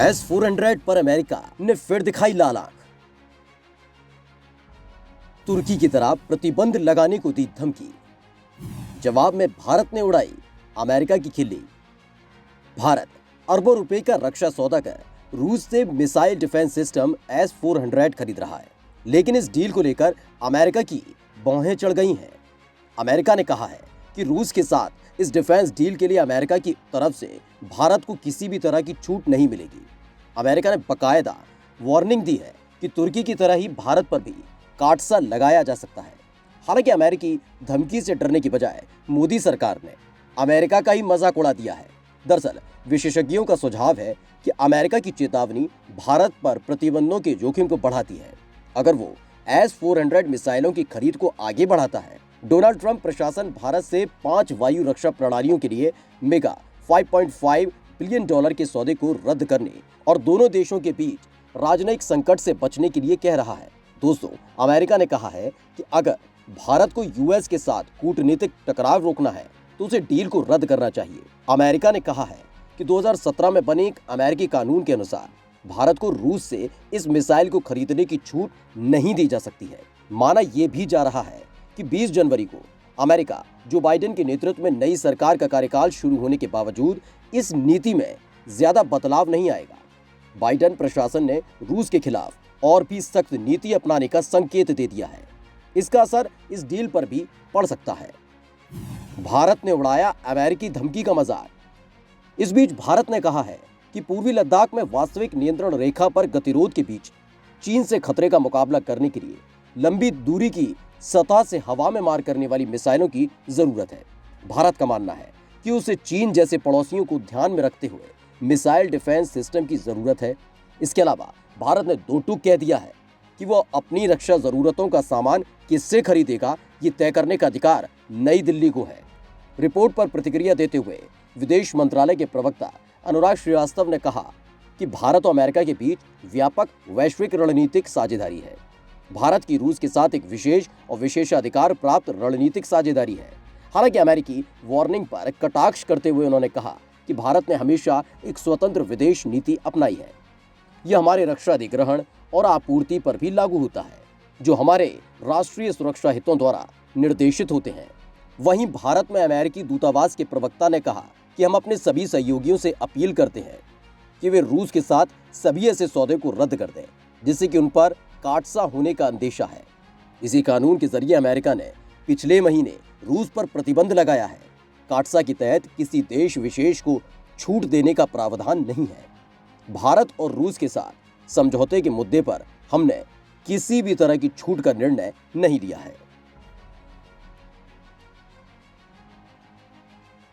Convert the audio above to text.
S-400 पर America ने फिर दिखाई लाल आंख। तुर्की की तरह प्रतिबंध लगाने को दी धमकी। जवाब में भारत ने उड़ाई अमेरिका की खिल्ली। भारत अरबों रुपए का रक्षा सौदा कर रूस से मिसाइल डिफेंस सिस्टम S-400 खरीद रहा है, लेकिन इस डील को लेकर अमेरिका की भौहें चढ़ गई हैं। अमेरिका ने कहा है कि रूस के साथ इस डिफेंस डील के लिए अमेरिका की तरफ से भारत को किसी भी तरह की छूट नहीं मिलेगी। अमेरिका ने बकायदा वार्निंग दी है कि तुर्की की तरह ही भारत पर भी काटसा लगाया जा सकता है। हालांकि अमेरिकी धमकी से डरने की बजाय मोदी सरकार ने अमेरिका का ही मजाक उड़ा दिया है। दरअसल विशेषज्ञों का सुझाव है कि अमेरिका की चेतावनी भारत पर प्रतिबंधों के जोखिम को बढ़ाती है। अगर वो S-400 मिसाइलों की खरीद को आगे बढ़ाता है, डोनाल्ड ट्रंप प्रशासन भारत से 5 वायु रक्षा प्रणालियों के लिए मेगा $5.5 बिलियन के सौदे को रद्द करने और दोनों देशों के बीच राजनयिक संकट से बचने के लिए कह रहा है। दोस्तों, अमेरिका ने कहा है कि अगर भारत को यूएस के साथ कूटनीतिक टकराव रोकना है तो उसे डील को रद्द करना चाहिए। अमेरिका ने कहा है कि 2017 में बने एक अमेरिकी कानून के अनुसार भारत को रूस से इस मिसाइल को खरीदने की छूट नहीं दी जा सकती है। माना यह भी जा रहा है कि 20 जनवरी को अमेरिका जो बाइडेन के नेतृत्व में नई सरकार का कार्यकाल शुरू होने के बावजूद इस नीति में ज्यादा बदलाव नहीं आएगा। बाइडेन प्रशासन ने रूस के खिलाफ और भी सख्त नीति अपनाने का संकेत दे दिया है। इसका असर इस डील पर भी पड़ सकता है। भारत ने उड़ाया अमेरिकी धमकी का मजाक। इस बीच भारत ने कहा है कि पूर्वी लद्दाख में वास्तविक नियंत्रण रेखा पर गतिरोध के बीच चीन से खतरे का मुकाबला करने के लिए लंबी दूरी की सतह से हवा में मार करने वाली मिसाइलों की जरूरत है। भारत का मानना है कि उसे चीन जैसे पड़ोसियों को ध्यान में रखते हुए मिसाइल डिफेंस सिस्टम की जरूरत है। इसके अलावा भारत ने दो टूक कह दिया है कि वह अपनी रक्षा जरूरतों का सामान किससे खरीदेगा, ये तय करने का अधिकार नई दिल्ली को है। रिपोर्ट पर प्रतिक्रिया देते हुए विदेश मंत्रालय के प्रवक्ता अनुराग श्रीवास्तव ने कहा कि भारत और अमेरिका के बीच व्यापक वैश्विक रणनीतिक साझेदारी है। भारत की रूस के साथ एक विशेष और विशेषाधिकार प्राप्त रणनीतिक साझेदारी है। हालांकि अमेरिकी वार्निंग पर कटाक्ष करते हुए उन्होंने कहा कि भारत ने हमेशा एक स्वतंत्र विदेश नीति अपनाई है। यह हमारे रक्षा अधिग्रहण और आपूर्ति पर भी लागू होता है, जो हमारे राष्ट्रीय सुरक्षा हितों द्वारा निर्देशित होते हैं। वहीं भारत में अमेरिकी दूतावास के प्रवक्ता ने कहा कि हम अपने सभी सहयोगियों से अपील करते हैं कि वे रूस के साथ सभी ऐसे सौदे को रद्द कर दें जिससे कि उन पर काटसा होने का अंदेशा है। इसी कानून के जरिए अमेरिका ने पिछले महीने रूस पर प्रतिबंध लगाया है। काटसा के तहत किसी देश विशेष को छूट देने का प्रावधान नहीं है। भारत और रूस के साथ समझौते के मुद्दे पर हमने किसी भी तरह की छूट का निर्णय नहीं लिया है।